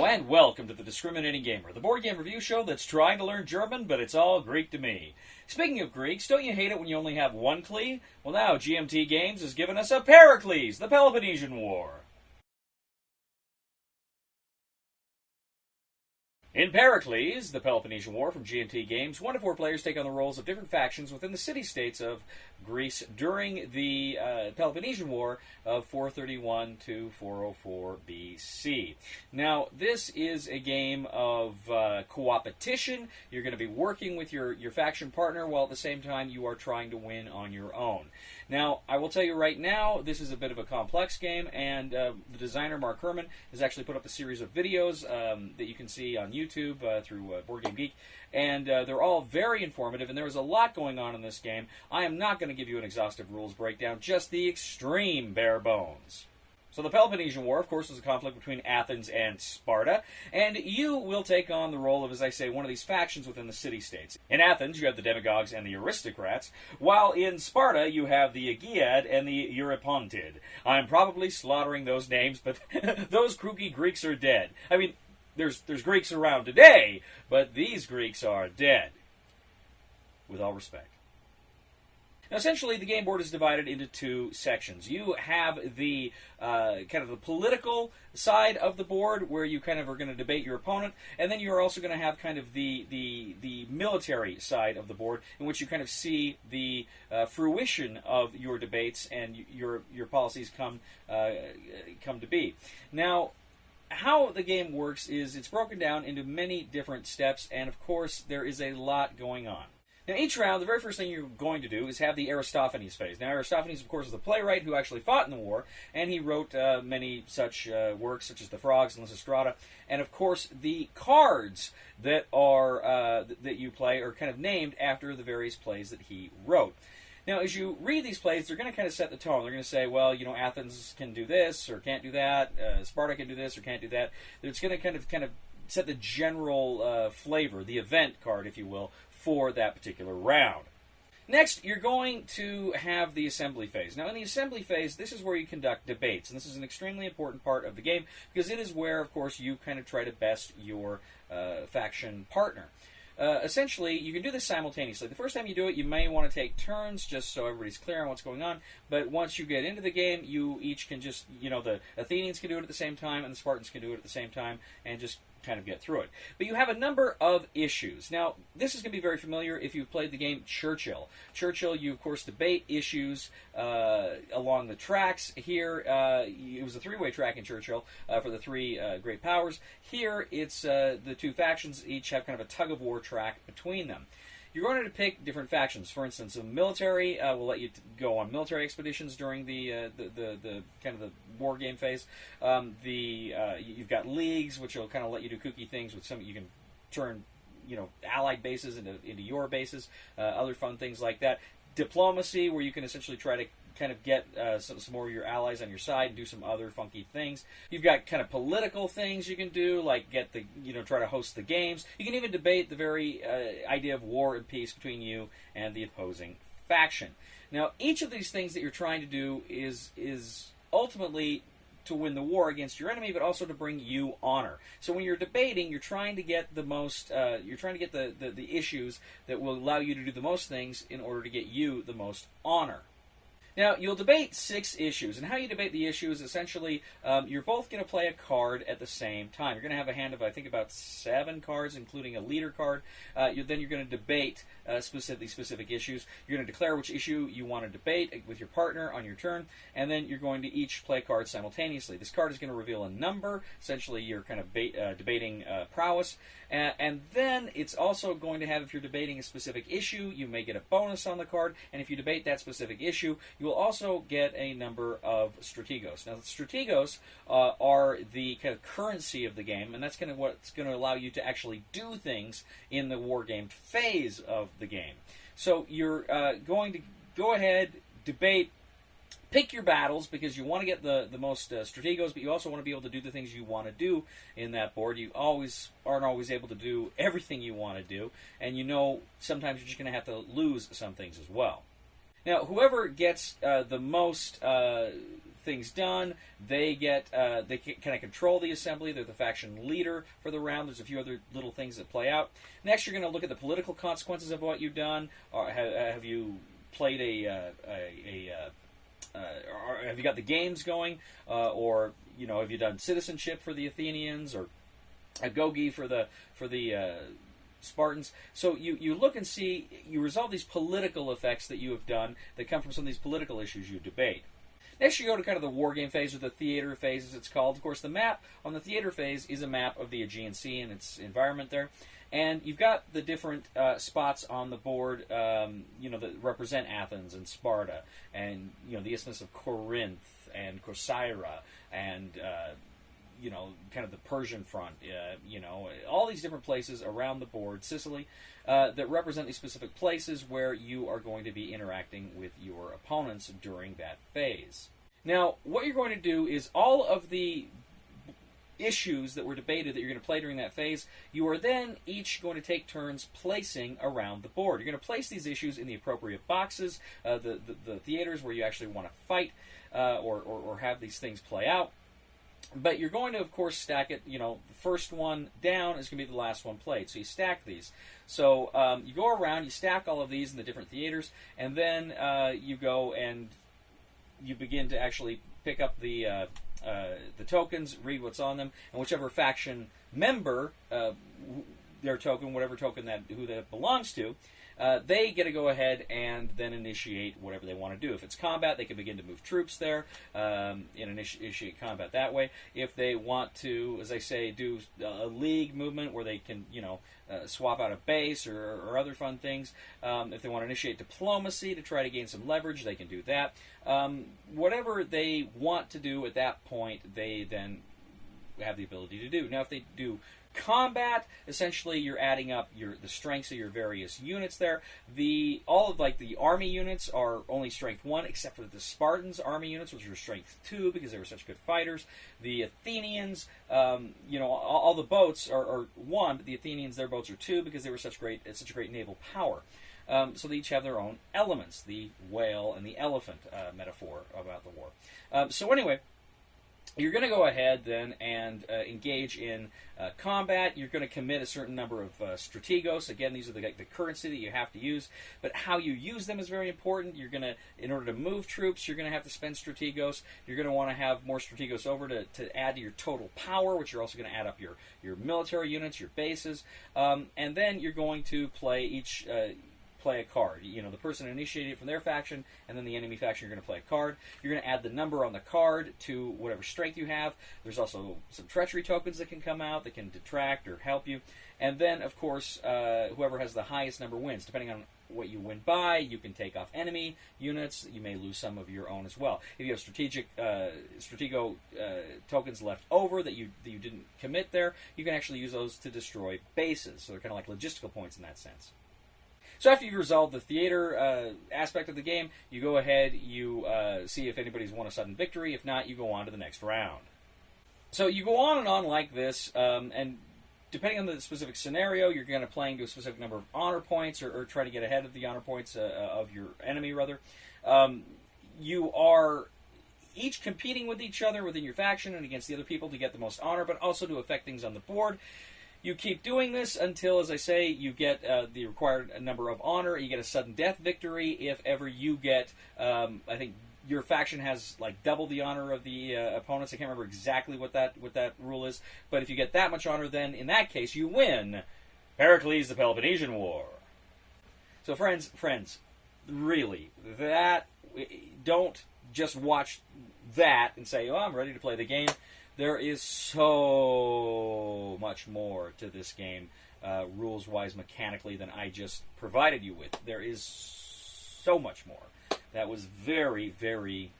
Hello and welcome to The Discriminating Gamer, the board game review show that's trying to learn German, but it's all Greek to me. Speaking of Greeks, don't you hate it when you only have one Clee? Well, now GMT Games has given us a Pericles, the Peloponnesian War. In Pericles, the Peloponnesian War from GMT Games, 1 to 4 players take on the roles of different factions within the city-states of Greece during the Peloponnesian War of 431 to 404 BC. Now, this is a game of co-opetition. You're going to be working with your faction partner while at the same time you are trying to win on your own. Now, I will tell you right now, this is a bit of a complex game, and the designer, Mark Herman, has actually put up a series of videos that you can see on YouTube through Board Game Geek, and they're all very informative, and there is a lot going on in this game. I am not going to give you an exhaustive rules breakdown, just the extreme bare bones. So the Peloponnesian War, of course, was a conflict between Athens and Sparta, and you will take on the role of, as I say, one of these factions within the city-states. In Athens, you have the demagogues and the aristocrats, while in Sparta, you have the Aegean and the Eurypontid. I'm probably slaughtering those names, but those kooky Greeks are dead. I mean, there's Greeks around today, but these Greeks are dead. With all respect. Now, essentially, the game board is divided into 2 sections. You have the kind of the political side of the board, where you kind of are going to debate your opponent, and then you're also going to have kind of the military side of the board, in which you kind of see the fruition of your debates and your policies come to be. Now, how the game works is it's broken down into many different steps, and of course, there is a lot going on. Now, each round, the very first thing you're going to do is have the Aristophanes phase. Now, Aristophanes, of course, is the playwright who actually fought in the war, and he wrote many such works, such as The Frogs and Lysistrata. And, of course, the cards that are that you play are kind of named after the various plays that he wrote. Now, as you read these plays, they're going to kind of set the tone. They're going to say, well, you know, Athens can do this or can't do that. Sparta can do this or can't do that. It's going to kind of set the general flavor, the event card, if you will, for that particular round. Next, you're going to have the assembly phase. Now, in the assembly phase, this is where you conduct debates, and this is an extremely important part of the game because it is where, of course, you kind of try to best your faction partner. Essentially, you can do this simultaneously. The first time you do it, you may want to take turns just so everybody's clear on what's going on, but once you get into the game, you each can just, you know, the Athenians can do it at the same time, and the Spartans can do it at the same time, and just kind of get through it. But you have a number of issues. Now, this is going to be very familiar if you've played the game Churchill. Churchill, you, of course, debate issues along the tracks. Here, it was a 3-way track in Churchill for the 3 great powers. Here, it's the 2 factions each have kind of a tug-of-war track between them. You're going to pick different factions. For instance, the military will let you go on military expeditions during the kind of the war game phase. You've got leagues, which will kind of let you do kooky things with some. You can turn, you know, allied bases into your bases. Other fun things like that. Diplomacy, where you can essentially try to kind of get some more of your allies on your side and do some other funky things. You've got kind of political things you can do, like try to host the games. You can even debate the very idea of war and peace between you and the opposing faction. Now, each of these things that you're trying to do is ultimately to win the war against your enemy, but also to bring you honor. So when you're debating, you're trying to get the most, you're trying to get the issues that will allow you to do the most things in order to get you the most honor. Now, you'll debate 6 issues, and how you debate the issue is essentially you're both going to play a card at the same time. You're going to have a hand of, I think, about 7 cards, including a leader card. Then you're going to debate specific issues. You're going to declare which issue you want to debate with your partner on your turn, and then you're going to each play cards simultaneously. This card is going to reveal a number. Essentially, you're kind of debating prowess. And then it's also going to have, if you're debating a specific issue, you may get a bonus on the card, and if you debate that specific issue, you will also get a number of strategos. Now, the strategos are the kind of currency of the game, and that's kind of what's going to allow you to actually do things in the war game phase of the game. So you're going to go ahead, debate, pick your battles, because you want to get the most strategos, but you also want to be able to do the things you want to do in that board. You aren't always able to do everything you want to do, and you know sometimes you're just going to have to lose some things as well. Now, whoever gets the most things done. They kind of control the assembly. They're the faction leader for the round. There's a few other little things that play out. Next, you're going to look at the political consequences of what you've done. Have you played have you got the games going, or have you done citizenship for the Athenians, or agoge for the Spartans? So you look and see, you resolve these political effects that you have done that come from some of these political issues you debate. Next, you go to kind of the war game phase, or the theater phase, as it's called. Of course, the map on the theater phase is a map of the Aegean Sea and its environment there. And you've got the different spots on the board, that represent Athens and Sparta, and the Isthmus of Corinth and Corcyra, and kind of the Persian front. All these different places around the board, Sicily, that represent these specific places where you are going to be interacting with your opponents during that phase. Now, what you're going to do is all of the issues that were debated that you're going to play during that phase, you are then each going to take turns placing around the board. You're going to place these issues in the appropriate boxes, the theaters where you actually want to fight, or have these things play out. But you're going to, of course, stack it. The first one down is going to be the last one played. So you stack these. So you go around, you stack all of these in the different theaters, and then you go and you begin to actually pick up the tokens, read what's on them, and whichever faction member, their token, whatever token who that belongs to, they get to go ahead and then initiate whatever they want to do. If it's combat, they can begin to move troops there and initiate combat that way. If they want to, as I say, do a league movement where they can, swap out a base or other fun things. If they want to initiate diplomacy to try to gain some leverage, they can do that. Whatever they want to do at that point, they then have the ability to do. Now, if they do combat, essentially you're adding up the strengths of your various units there. All of the army units are only strength 1, except for the Spartans' army units, which are strength 2 because they were such good fighters. The Athenians, all the boats are 1, but the Athenians, their boats are 2 because they were such a great naval power. So they each have their own elements, the whale and the elephant metaphor about the war. So anyway, you're going to go ahead then and engage in combat. You're going to commit a certain number of strategos. Again, these are the currency that you have to use, but how you use them is very important. You're going to, in order to move troops, you're going to have to spend strategos. You're going to want to have more strategos over to add to your total power, which you're also going to add up your military units, your bases, and then you're going to play a card. The person initiated it from their faction, and then the enemy faction, you're going to play a card. You're going to add the number on the card to whatever strength you have. There's also some treachery tokens that can come out that can detract or help you. And then, of course, whoever has the highest number wins. Depending on what you win by, you can take off enemy units. You may lose some of your own as well. If you have stratego tokens left over that you didn't commit there, you can actually use those to destroy bases. So they're kind of like logistical points in that sense. So after you've resolved the theater aspect of the game, you go ahead, you see if anybody's won a sudden victory. If not, you go on to the next round. So you go on and on like this, and depending on the specific scenario, you're going to play to a specific number of honor points, or try to get ahead of the honor points of your enemy, rather. You are each competing with each other within your faction and against the other people to get the most honor, but also to affect things on the board. You keep doing this until, as I say, you get the required number of honor. You get a sudden death victory if ever you get, I think your faction has double the honor of the opponents. I can't remember exactly what that rule is, but if you get that much honor, then in that case you win Pericles, the Peloponnesian War. So friends, really, don't just watch that and say, oh, I'm ready to play the game. There is so much more to this game, rules-wise, mechanically, than I just provided you with. There is so much more. That was very, very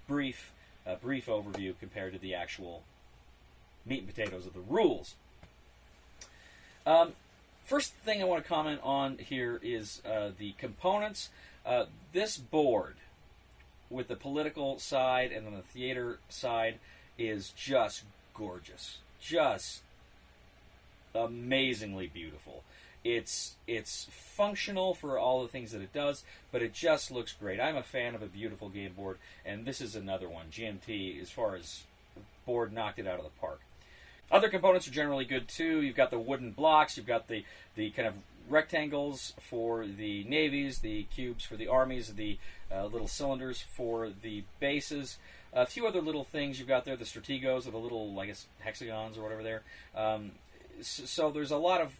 brief overview compared to the actual meat and potatoes of the rules. First thing I want to comment on here is the components. This board, with the political side and then the theater side, is just gorgeous, just amazingly beautiful. It's functional for all the things that it does, but it just looks great. I'm a fan of a beautiful game board, and this is another one. GMT, as far as board, knocked it out of the park. Other components are generally good too. You've got the wooden blocks, you've got the kind of rectangles for the navies, the cubes for the armies, the little cylinders for the bases. A few other little things you've got there, the strategos, or the little, I guess, hexagons or whatever there. So there's a lot of,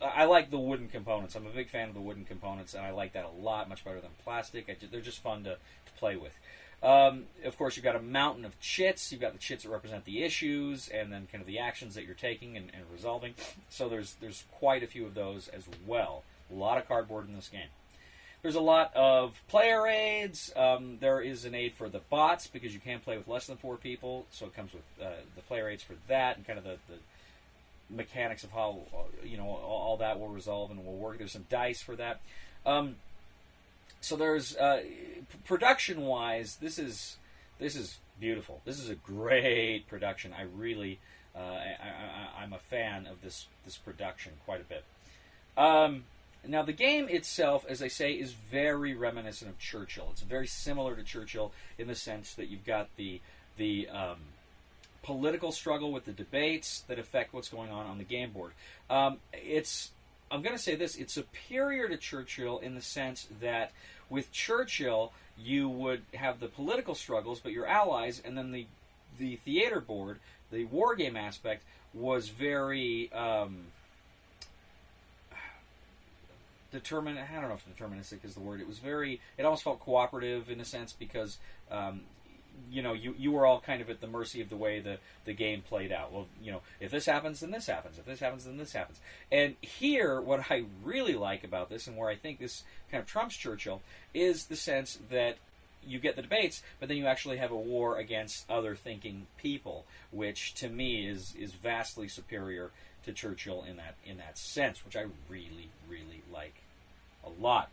I like the wooden components. I'm a big fan of the wooden components, and I like that a lot, much better than plastic. They're just fun to play with. Of course, you've got a mountain of chits. You've got the chits that represent the issues, and then kind of the actions that you're taking and resolving. So there's quite a few of those as well. A lot of cardboard in this game. There's a lot of player aids. There is an aid for the bots, because you can play with less than 4 people, so it comes with the player aids for that, and kind of the mechanics of how all that will resolve and will work. There's some dice for that. So there's production-wise, this is beautiful. This is a great production. I really I'm a fan of this production quite a bit. Now, the game itself, as I say, is very reminiscent of Churchill. It's very similar to Churchill in the sense that you've got the political struggle with the debates that affect what's going on the game board. I'm going to say this, it's superior to Churchill in the sense that with Churchill, you would have the political struggles, but your allies, and then the theater board, the war game aspect, was very determined. I don't know if deterministic is the word. It almost felt cooperative in a sense, because you were all kind of at the mercy of the way the game played out. Well, if this happens, then this happens. If this happens, then this happens. And here, what I really like about this, and where I think this kind of trumps Churchill, is the sense that you get the debates, but then you actually have a war against other thinking people, which to me is vastly superior to Churchill in that sense, which I really, really like a lot.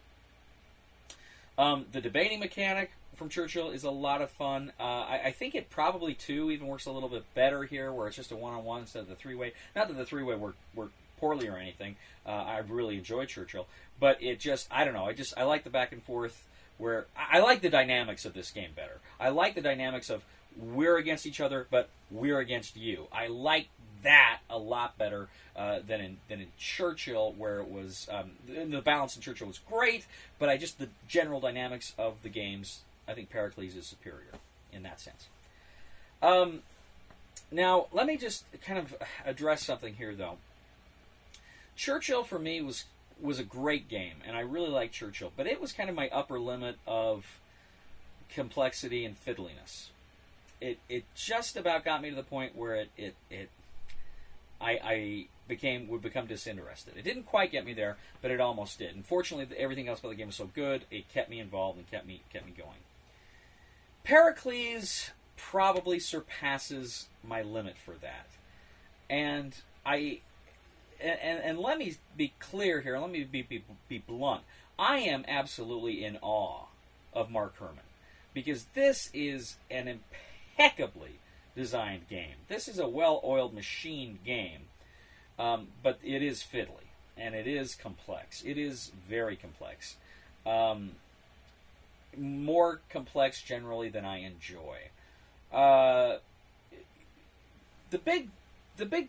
The debating mechanic from Churchill is a lot of fun. I think it probably, too, even works a little bit better here, where it's just a one-on-one instead of the three-way. Not that the three-way worked poorly or anything. I really enjoyed Churchill. But it just, I don't know, I like the back and forth, where I like the dynamics of this game better. I like the dynamics of we're against each other, but we're against you. I like that a lot better than in Churchill, where it was the balance in Churchill was great, but the general dynamics of the games, I think Pericles is superior in that sense. Now, let me just kind of address something here, though. Churchill, for me, was a great game, and I really liked Churchill, but it was kind of my upper limit of complexity and fiddliness. It just about got me to the point where I would become disinterested. It didn't quite get me there, but it almost did. And fortunately, everything else about the game was so good, it kept me involved and kept me going. Pericles probably surpasses my limit for that. And let me be clear here, let me be blunt. I am absolutely in awe of Mark Herman, because this is an impeccably designed game. This is a well-oiled machine game, but it is fiddly, and it is complex. It is very complex. More complex generally than I enjoy. The big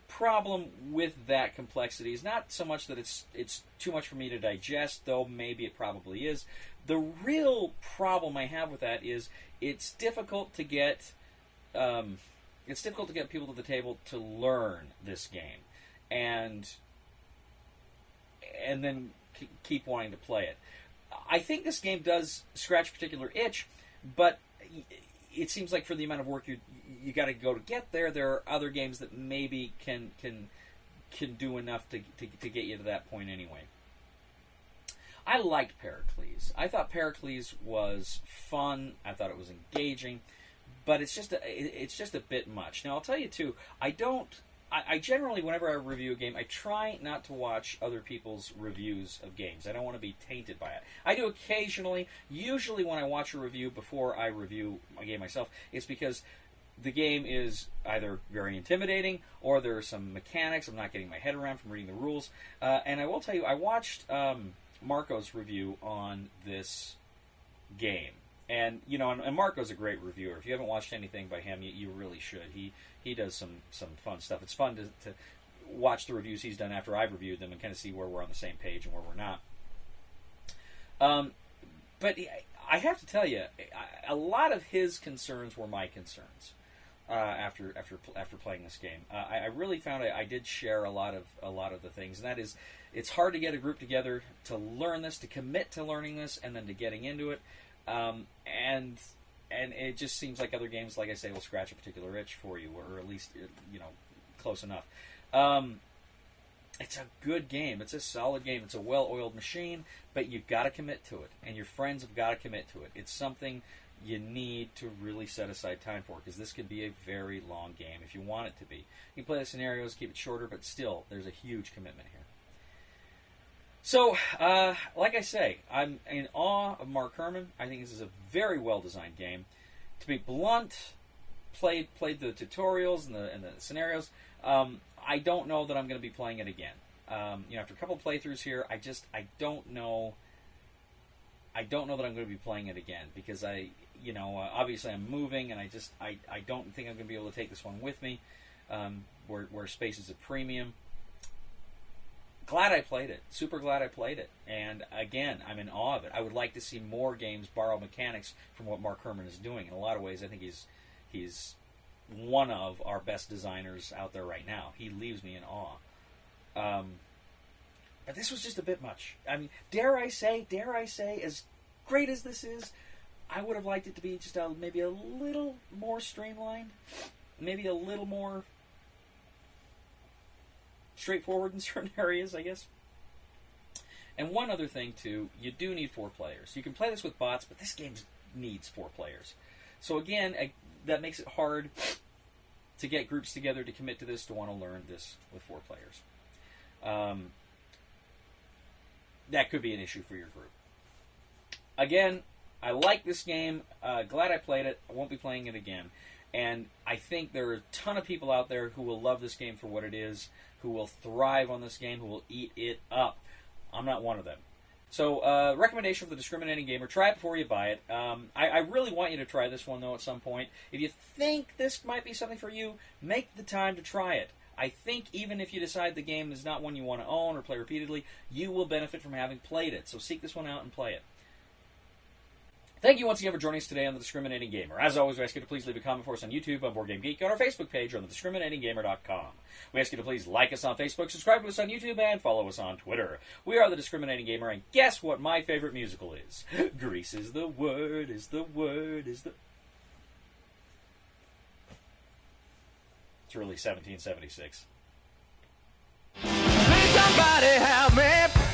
problem with that complexity is not so much that it's too much for me to digest, though maybe it probably is. The real problem I have with that is it's difficult to get people to the table to learn this game, and then keep wanting to play it. I think this game does scratch a particular itch, but it seems like for the amount of work you got to go to get there, there are other games that maybe can do enough to get you to that point anyway. I liked Pericles. I thought Pericles was fun. I thought it was engaging, but it's just a bit much. Now I'll tell you too. I generally, whenever I review a game, I try not to watch other people's reviews of games. I don't want to be tainted by it. I do occasionally. Usually when I watch a review before I review a game myself, it's because the game is either very intimidating or there are some mechanics I'm not getting my head around from reading the rules. And I will tell you, I watched Marco's review on this game. And, you know, and Marco's a great reviewer. If you haven't watched anything by him, you really should. He does some fun stuff. It's fun to watch the reviews he's done after I've reviewed them and kind of see where we're on the same page and where we're not. But I have to tell you, a lot of his concerns were my concerns after playing this game. I really found I did share a lot of the things, and that is, it's hard to get a group together to learn this, to commit to learning this, and then to getting into it. And it just seems like other games, like I say, will scratch a particular itch for you, or at least, you know, close enough. It's a good game. It's a solid game. It's a well-oiled machine, but you've got to commit to it, and your friends have got to commit to it. It's something you need to really set aside time for, because this could be a very long game if you want it to be. You can play the scenarios, keep it shorter, but still, there's a huge commitment here. So, like I say, I'm in awe of Mark Herman. I think this is a very well-designed game. To be blunt, played the tutorials and the scenarios. I don't know that I'm going to be playing it again. You know, after a couple of playthroughs here, I don't know. I don't know that I'm going to be playing it again, because obviously I'm moving, and I don't think I'm going to be able to take this one with me, where space is a premium. Glad I played it. Super glad I played it. And again, I'm in awe of it. I would like to see more games borrow mechanics from what Mark Herman is doing. In a lot of ways, I think he's one of our best designers out there right now. He leaves me in awe. But this was just a bit much. I mean, dare I say, as great as this is, I would have liked it to be just maybe a little more streamlined, maybe a little more straightforward in certain areas, I guess. And one other thing, too, you do need 4 players. You can play this with bots, but this game needs 4 players. So again, that makes it hard to get groups together to commit to this, to want to learn this with 4 players. That could be an issue for your group. Again, I like this game. Glad I played it. I won't be playing it again. And I think there are a ton of people out there who will love this game for what it is, who will thrive on this game, who will eat it up. I'm not one of them. So, recommendation for the discriminating gamer, try it before you buy it. I really want you to try this one, though, at some point. If you think this might be something for you, make the time to try it. I think even if you decide the game is not one you want to own or play repeatedly, you will benefit from having played it. So seek this one out and play it. Thank you once again for joining us today on The Discriminating Gamer. As always, we ask you to please leave a comment for us on YouTube, on Board Game Geek, on our Facebook page, or on thediscriminatinggamer.com. We ask you to please like us on Facebook, subscribe to us on YouTube, and follow us on Twitter. We are The Discriminating Gamer, and guess what my favorite musical is? Grease is the word, is the word, is the... It's really 1776. Please somebody help me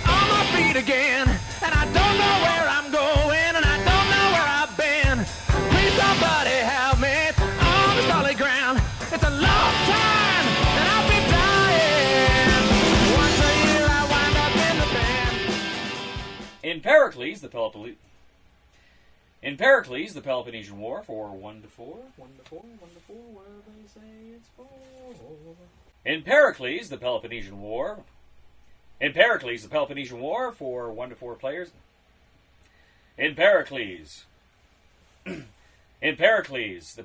on my feet again, and I don't know where I'm going, and I don't know where I've been. Please somebody help me on the solid ground. It's a long time, and I'll be dying. Once a year I wind up in the band. In Pericles, the Peloponnesian War, for 1 to 4, 1 to 4, 1 to 4, where they say it's 4. In Pericles, the Peloponnesian War. In Pericles, the Peloponnesian War, for 1 to 4 players. In Pericles. In Pericles, the